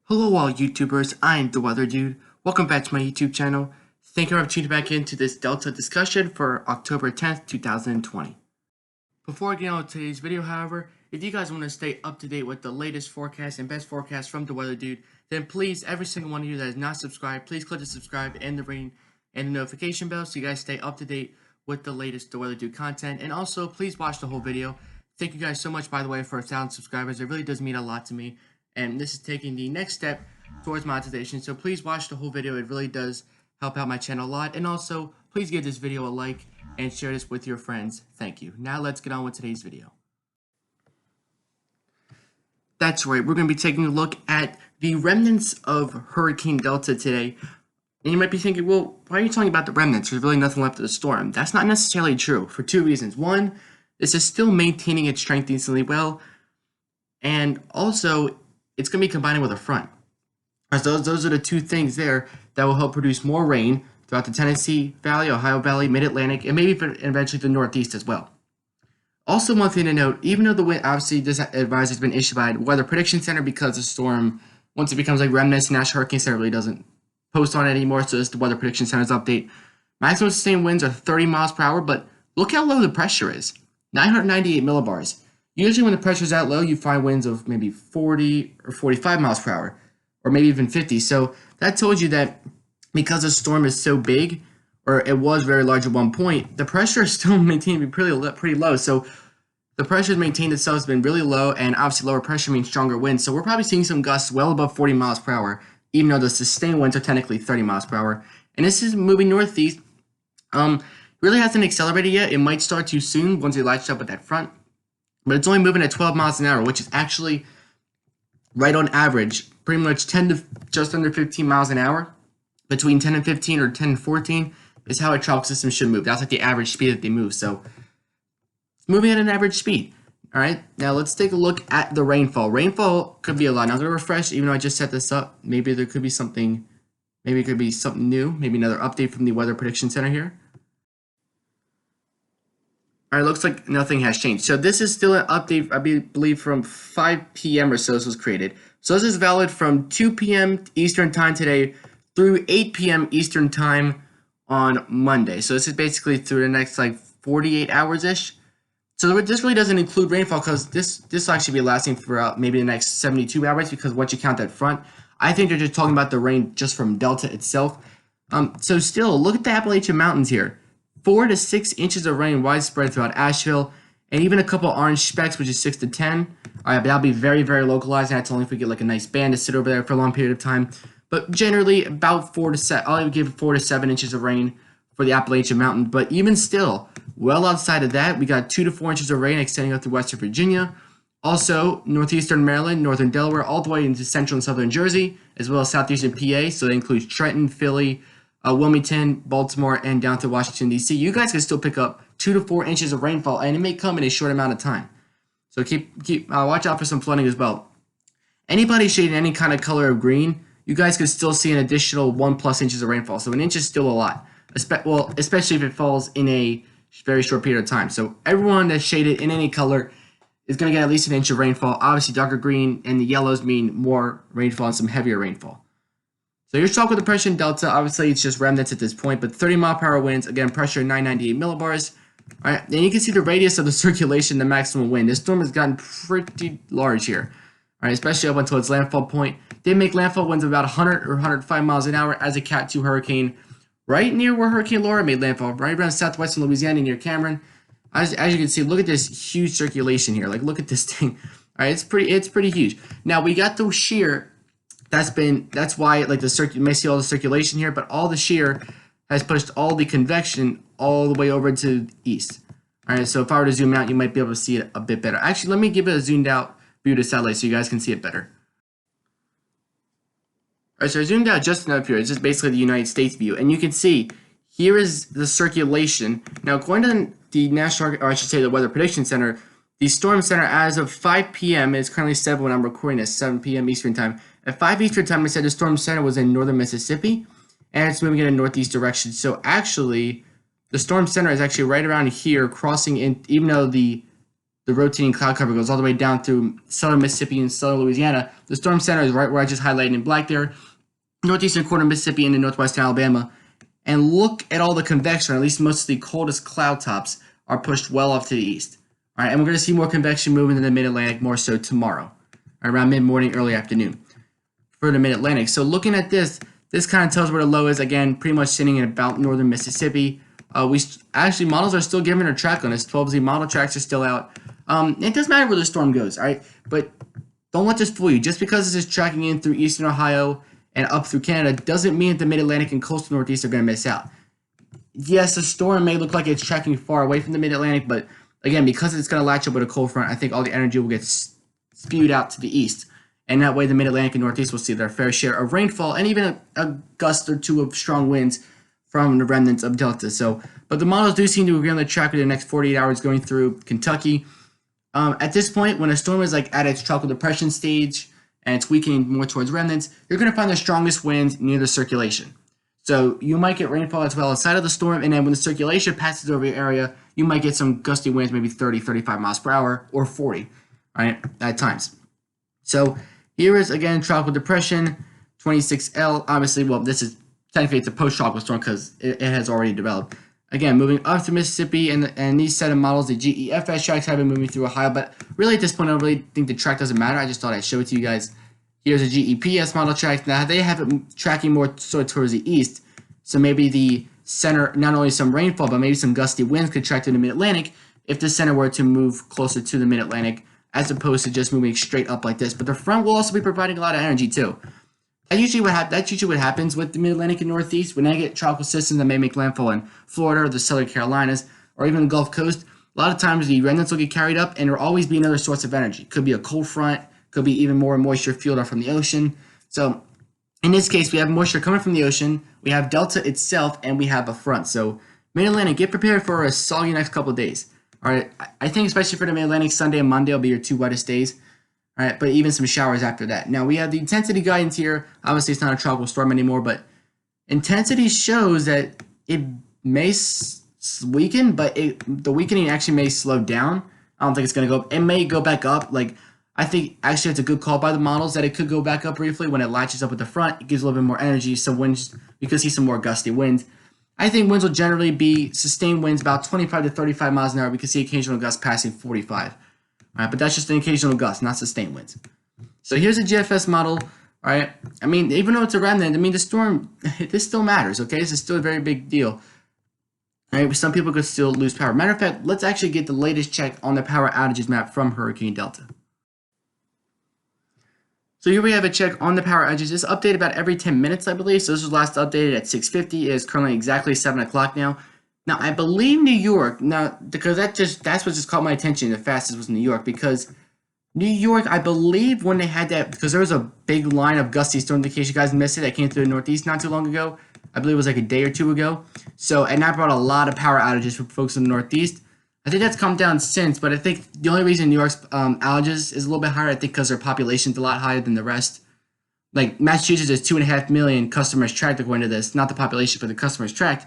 Hello all YouTubers, I'm the Weather Dude. Welcome back to my YouTube channel. Thank you for tuning back into this Delta discussion for October 10th, 2020. Before I get on with today's video, however, if you guys want to stay up to date with the latest forecast and best forecast from the Weather Dude, then please, every single one of you that is not subscribed, please click the subscribe and the ring and the notification bell so you guys stay up to date with the latest The Weather Dude content. And also, please watch the whole video. Thank you guys so much, by the way, for 1,000 subscribers. It really does mean a lot to me. And this is taking the next step towards monetization, so please watch the whole video. It really does help out my channel a lot. And also, please give this video a like and share this with your friends. Thank you. Now let's get on with today's video. That's right, we're going to be taking a look at the remnants of Hurricane Delta today. And you might be thinking, well, why are you talking about the remnants? There's really nothing left of the storm. That's not necessarily true for two reasons. One, this is still maintaining its strength decently well. And also, it's going to be combining with a front. So those are the two things there that will help produce more rain throughout the Tennessee Valley, Ohio Valley, Mid-Atlantic, and maybe eventually the Northeast as well. Also, one thing to note, even though the wind, obviously this advisory has been issued by the Weather Prediction Center because the storm, once it becomes like remnants, National Hurricane Center really doesn't post on it anymore, so it's the Weather Prediction Center's update. Maximum sustained winds are 30 miles per hour, but look how low the pressure is, 998 millibars. Usually when the pressure is that low, you find winds of maybe 40 or 45 miles per hour, or maybe even 50. So that told you that because the storm is so big, or it was very large at one point, the pressure is still maintained to be pretty low. So the pressure has maintained itself, has been really low, and obviously lower pressure means stronger winds. So we're probably seeing some gusts well above 40 miles per hour, even though the sustained winds are technically 30 miles per hour. And this is moving northeast. Really hasn't accelerated yet. It might start to soon once it latches up with that front. But it's only moving at 12 miles an hour, which is actually right on average, pretty much 10 to just under 15 miles an hour. Between 10 and 15 or 10 and 14 is how a tropical system should move. That's like the average speed that they move. So it's moving at an average speed. All right, now let's take a look at the rainfall. Rainfall could be a lot. Now I'm going to refresh, even though I just set this up. Maybe there could be something, maybe it could be something new. Maybe another update from the Weather Prediction Center here. All right, looks like nothing has changed. So this is still an update, I believe, from 5 p.m. or so this was created. So this is valid from 2 p.m. Eastern time today through 8 p.m. Eastern time on Monday. So this is basically through the next like 48 hours-ish. So this really doesn't include rainfall because this will actually be lasting for maybe the next 72 hours because once you count that front, I think they're just talking about the rain just from Delta itself. So still, look at the Appalachian Mountains here. 4 to 6 inches of rain widespread throughout Asheville, and even a couple orange specks, which is 6 to 10. All right, but that'll be very, very localized. And that's only if we get like a nice band to sit over there for a long period of time. But generally, about 4 to 7. I'll even give 4 to 7 inches of rain for the Appalachian Mountains. But even still, well outside of that, we got 2 to 4 inches of rain extending up to Western Virginia. Also, northeastern Maryland, northern Delaware, all the way into central and southern Jersey, as well as southeastern PA. So that includes Trenton, Philly, Wilmington, Baltimore, and down to Washington, D.C. You guys can still pick up 2 to 4 inches of rainfall, and it may come in a short amount of time. So watch out for some flooding as well. Anybody shading any kind of color of green, you guys could still see an additional 1+ inches of rainfall. So an inch is still a lot, especially if it falls in a very short period of time. So everyone that's shaded in any color is going to get at least an inch of rainfall. Obviously, darker green and the yellows mean more rainfall and some heavier rainfall. So your tropical depression Delta, obviously it's just remnants at this point, but 30 mile per hour winds, again, pressure 998 millibars. All right, then you can see the radius of the circulation, the maximum wind. This storm has gotten pretty large here, all right, especially up until its landfall point. They make landfall winds of about 100 or 105 miles an hour as a Cat 2 hurricane, right near where Hurricane Laura made landfall, right around southwestern Louisiana near Cameron. As you can see, look at this huge circulation here. Like, look at this thing. All right, it's pretty huge. Now we got the shear. That's why like you may see all the circulation here, but all the shear has pushed all the convection all the way over to the east. All right, so if I were to zoom out, you might be able to see it a bit better. Actually, let me give it a zoomed out view to satellite so you guys can see it better. All right, so I zoomed out just enough here. It's just basically the United States view, and you can see here is the circulation. Now, according to the National, or I should say the Weather Prediction Center, the Storm Center as of 5 p.m. is currently 7 when I'm recording this, 7 p.m. Eastern time. At 5 Eastern time, I said the Storm Center was in northern Mississippi, and it's moving in a northeast direction. So actually, the Storm Center is actually right around here, crossing in, even though the the rotating cloud cover goes all the way down through southern Mississippi and southern Louisiana. The storm center is right where I just highlighted in black there, northeastern corner of Mississippi into northwestern Alabama. And look at all the convection, or at least most of the coldest cloud tops are pushed well off to the east. All right, and we're going to see more convection moving in the mid-Atlantic more so tomorrow, around mid-morning, early afternoon for the mid-Atlantic. So looking at this kind of tells where the low is, again, pretty much sitting in about northern Mississippi. Models are still giving a track on this. 12Z model tracks are still out. It doesn't matter where the storm goes, all right? But don't let this fool you. Just because this is tracking in through eastern Ohio and up through Canada doesn't mean that the mid-Atlantic and coastal Northeast are going to miss out. Yes, the storm may look like it's tracking far away from the mid-Atlantic, but again, because it's going to latch up with a cold front, I think all the energy will get spewed out to the east. And that way the mid-Atlantic and Northeast will see their fair share of rainfall and even a gust or two of strong winds from the remnants of Delta. But the models do seem to agree on the track in the next 48 hours going through Kentucky. At this point, when a storm is like at its tropical depression stage and it's weakening more towards remnants, you're going to find the strongest winds near the circulation. So you might get rainfall as well outside of the storm, and then when the circulation passes over your area, you might get some gusty winds, maybe 30, 35 miles per hour, or 40, right, at times. So here is, again, tropical depression, 26L. Obviously, well, this is technically it's a post-tropical storm because it has already developed. Again, moving up to Mississippi, and these set of models, the GEFS tracks have been moving through Ohio, but really at this point, I don't really think the track doesn't matter. I just thought I'd show it to you guys. Here's a GEPS model track. Now, they have it tracking more sort of towards the east, so maybe the center, not only some rainfall, but maybe some gusty winds could track to the mid-Atlantic if the center were to move closer to the mid-Atlantic, as opposed to just moving straight up like this. But the front will also be providing a lot of energy, too. That's usually what happens with the mid-Atlantic and Northeast. When I get tropical systems that may make landfall in Florida or the Southern Carolinas or even the Gulf Coast, a lot of times the remnants will get carried up and there will always be another source of energy. Could be a cold front, could be even more moisture fueled off from the ocean. So in this case, we have moisture coming from the ocean, we have Delta itself, and we have a front. So mid-Atlantic, get prepared for a soggy next couple of days. All right, I think especially for the mid-Atlantic, Sunday and Monday will be your two wettest days. All right, but even some showers after that. Now, we have the intensity guidance here. Obviously, it's not a tropical storm anymore, but intensity shows that it may weaken, but the weakening actually may slow down. I don't think it's going to go up. It may go back up. I think actually it's a good call by the models that it could go back up briefly when it latches up at the front. It gives a little bit more energy, so winds, we could see some more gusty winds. I think winds will generally be sustained winds about 25 to 35 miles an hour. We could see occasional gusts passing 45. All right, but that's just an occasional gust, not sustained winds. So here's a GFS model. All right, I mean, even though it's a remnant, I mean, the storm, this still matters, okay? This is still a very big deal. All right, some people could still lose power. Matter of fact, let's actually get the latest check on the power outages map from Hurricane Delta. So here we have a check on the power outages. It's updated about every 10 minutes, I believe. So this was last updated at 6:50. It is currently exactly 7 o'clock now. Now, I believe New York, because that's what just caught my attention the fastest was New York, because New York, I believe when they had that, because there was a big line of gusty storms, in case you guys missed it, that came through the Northeast not too long ago. I believe it was like a day or two ago. So, and that brought a lot of power outages for folks in the Northeast. I think that's come down since, but I think the only reason New York's outages is a little bit higher, I think because their population's a lot higher than the rest. Like Massachusetts is 2.5 million customers tracked according to this, not the population, but the customers tracked.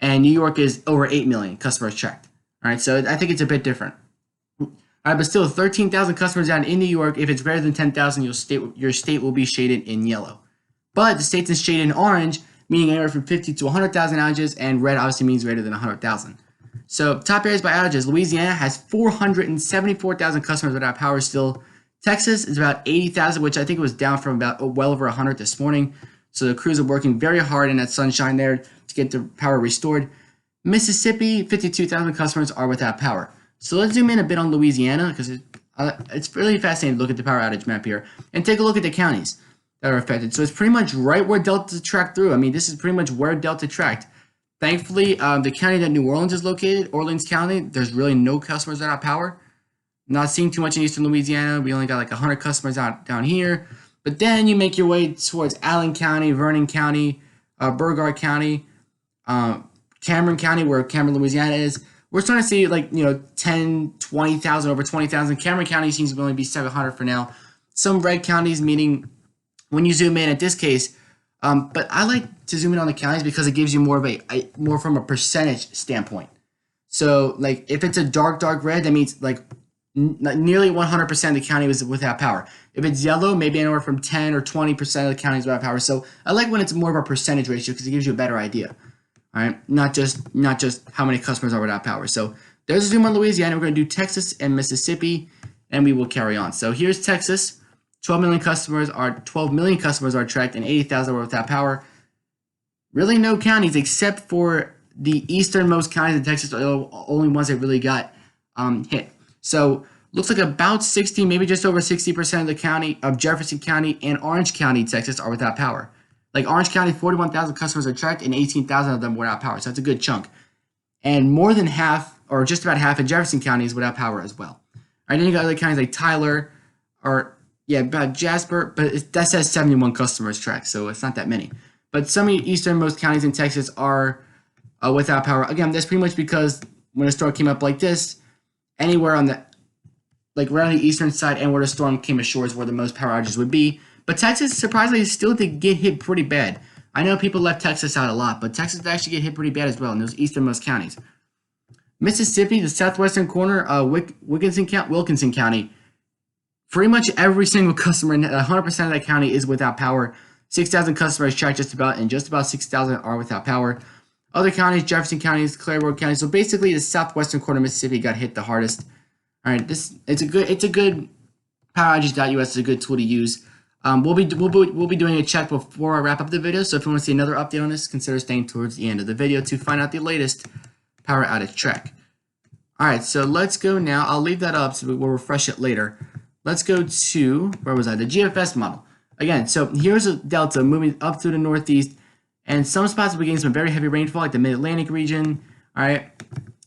And New York is over 8 million customers tracked. All right, so I think it's a bit different. All right, but still 13,000 customers down in New York. If it's greater than 10,000, your state will be shaded in yellow. But the states is shaded in orange, meaning anywhere from 50 to 100,000 outages, and red obviously means greater than 100,000. So top areas by outages, Louisiana has 474,000 customers without power still. Texas is about 80,000, which I think was down from about well over 100 this morning. So the crews are working very hard in that sunshine there to get the power restored. Mississippi, 52,000 customers are without power. So let's zoom in a bit on Louisiana because it's really fascinating to look at the power outage map here and take a look at the counties that are affected. So it's pretty much right where Delta tracked through. I mean, this is pretty much where Delta tracked. Thankfully, the county that New Orleans is located, Orleans County, there's really no customers without power. Not seeing too much in eastern Louisiana. We only got like 100 customers out down here. But then you make your way towards Allen County, Vernon County, Burgard County, Cameron County, where Cameron, Louisiana is. We're starting to see like, 10, 20,000, over 20,000. Cameron County seems to only be 700 for now. Some red counties, meaning when you zoom in at this case, but I like to zoom in on the counties because it gives you more of more from a percentage standpoint. So like if it's a dark red, that means like nearly 100% of the county was without power. If it's yellow, maybe anywhere from 10 or 20% of the counties without power. So I like when it's more of a percentage ratio because it gives you a better idea. All right, not just how many customers are without power. So there's a zoom on Louisiana. We're going to do Texas and Mississippi, and we will carry on. So here's Texas. 12 million customers are tracked, and 80,000 were without power. Really, no counties except for the easternmost counties in Texas are the only ones that really got hit. So looks like about 60, maybe just over 60% of the county of Jefferson County and Orange County, Texas, are without power. Like Orange County, 41,000 customers are tracked, and 18,000 of them were without power. So that's a good chunk. And more than half, or just about half, of Jefferson County is without power as well. All right, then you got other counties like Tyler, about Jasper, but that says 71 customers tracked, so it's not that many. But some easternmost counties in Texas are without power. Again, that's pretty much because when a storm came up like this, anywhere on the, like right on the eastern side and where the storm came ashore is where the most power outages would be. But Texas, surprisingly, still did get hit pretty bad. I know people left Texas out a lot, but Texas did actually get hit pretty bad as well in those easternmost counties. Mississippi, the southwestern corner, Wilkinson County, pretty much every single customer in 100% of that county is without power. 6,000 customers tracked just about 6,000 are without power. Other counties, Jefferson County, Clairvaux County. So basically, the southwestern corner of Mississippi got hit the hardest. All right, it's a good PowerOutages.us is a good tool to use. We'll be doing a check before I wrap up the video. So if you want to see another update on this, consider staying towards the end of the video to find out the latest power outage track. All right, so let's go now. I'll leave that up so we'll refresh it later. Let's go to, where was I? The GFS model. Again, so here's a delta moving up through the northeast, and some spots will be getting some very heavy rainfall, like the Mid-Atlantic region, all right?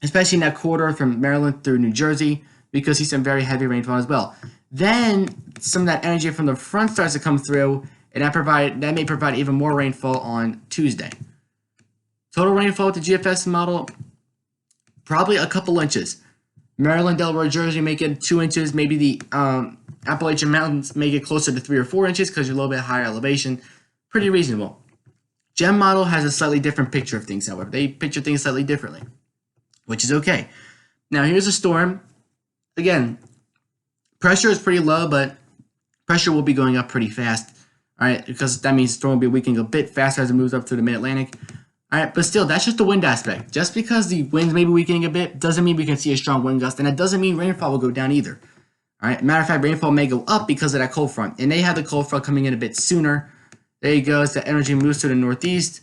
Especially in that corridor from Maryland through New Jersey, because see some very heavy rainfall as well. Then some of that energy from the front starts to come through, and that may provide even more rainfall on Tuesday. Total rainfall with the GFS model, probably a couple inches. Maryland, Delaware, Jersey may get 2 inches. Maybe the Appalachian Mountains may get closer to 3 or 4 inches because you're a little bit higher elevation. Pretty reasonable. GEM model has a slightly different picture of things, however. They picture things slightly differently, which is okay. Now, here's a storm. Again, pressure is pretty low, but pressure will be going up pretty fast, all right, because that means the storm will be weakening a bit faster as it moves up through the Mid-Atlantic. All right, but still, that's just the wind aspect. Just because the winds may be weakening a bit doesn't mean we can see a strong wind gust, and it doesn't mean rainfall will go down either. All right, matter of fact, rainfall may go up because of that cold front, and they have the cold front coming in a bit sooner. There you go. As the energy moves to the northeast,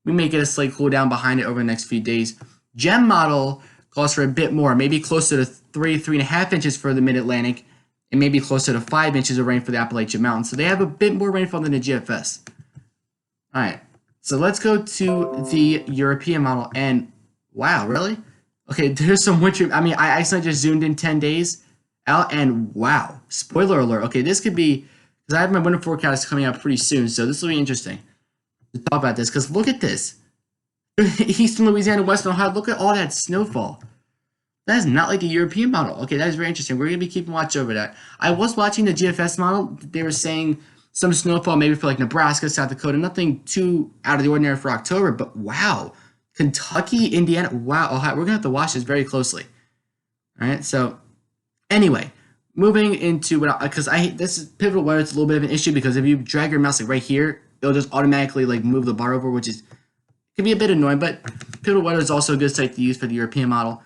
we may get a slight cool down behind it over the next few days. GEM model calls for a bit more, maybe closer to 3.5 inches for the Mid-Atlantic, and maybe closer to 5 inches of rain for the Appalachian Mountains. So they have a bit more rainfall than the GFS. All right. So let's go to the European model, and wow, really? Okay, there's some winter. I mean, I accidentally just zoomed in 10 days out, and wow, spoiler alert. Okay, this could be, because I have my winter forecast coming out pretty soon, so this will be interesting to talk about this, because look at this. Eastern Louisiana, Western Ohio, look at all that snowfall. That is not like the European model. Okay, that is very interesting. We're going to be keeping watch over that. I was watching the GFS model. They were saying some snowfall maybe for like Nebraska, South Dakota, nothing too out of the ordinary for October, but wow, Kentucky, Indiana, wow, Ohio, we're gonna have to watch this very closely. All right, so anyway, moving into this is pivotal weather. It's a little bit of an issue because if you drag your mouse like right here, it'll just automatically like move the bar over, which can be a bit annoying. But pivotal weather is also a good site to use for the European model.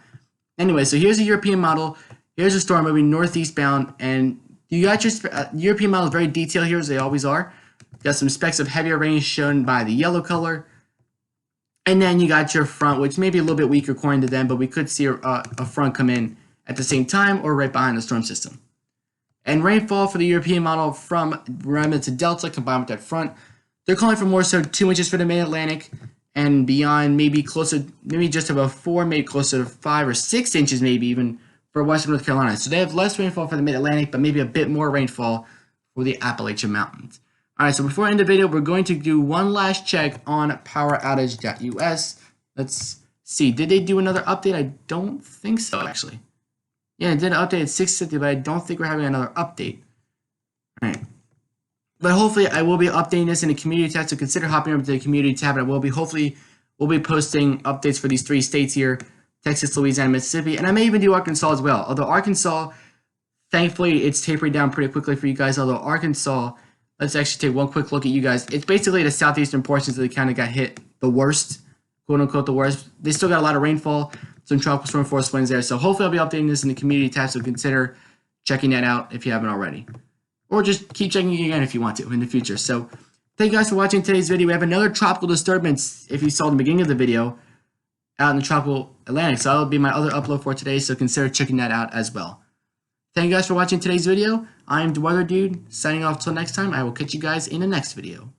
Anyway, so here's the European model. Here's a storm moving northeast bound, and you got your European model is very detailed here, as they always are. You got some specks of heavier rain shown by the yellow color. And then you got your front, which may be a little bit weaker according to them, but we could see a front come in at the same time or right behind the storm system. And rainfall for the European model from Rema to Delta combined with that front, they're calling for more so 2 inches for the Mid-Atlantic and beyond, maybe just above 4, maybe closer to 5 or 6 inches maybe even for Western North Carolina. So they have less rainfall for the Mid-Atlantic, but maybe a bit more rainfall for the Appalachian Mountains. All right, so before I end the video, we're going to do one last check on PowerOutage.us. Let's see. Did they do another update? I don't think so, actually. Yeah, it did an update at 6:50, but I don't think we're having another update. All right. But hopefully, I will be updating this in the community tab, so consider hopping over to the community tab, and hopefully, we'll be posting updates for these 3 states here, Texas, Louisiana, Mississippi, and I may even do Arkansas as well. Although Arkansas, Thankfully, it's tapering down pretty quickly for you guys, although Arkansas, let's actually take one quick look at you guys. It's basically the southeastern portions that kind of got hit the worst, quote unquote, the worst. They still got a lot of rainfall, some tropical storm force winds there. So hopefully I'll be updating this in the community tab, so consider checking that out if you haven't already. Or just keep checking it again if you want to in the future. So thank you guys for watching today's video. We have another tropical disturbance, if you saw the beginning of the video, out in the tropical Atlantic. So that'll be my other upload for today, so consider checking that out as well. Thank you guys for watching today's video. I'm the Weather Dude, signing off till next time. I will catch you guys in the next video.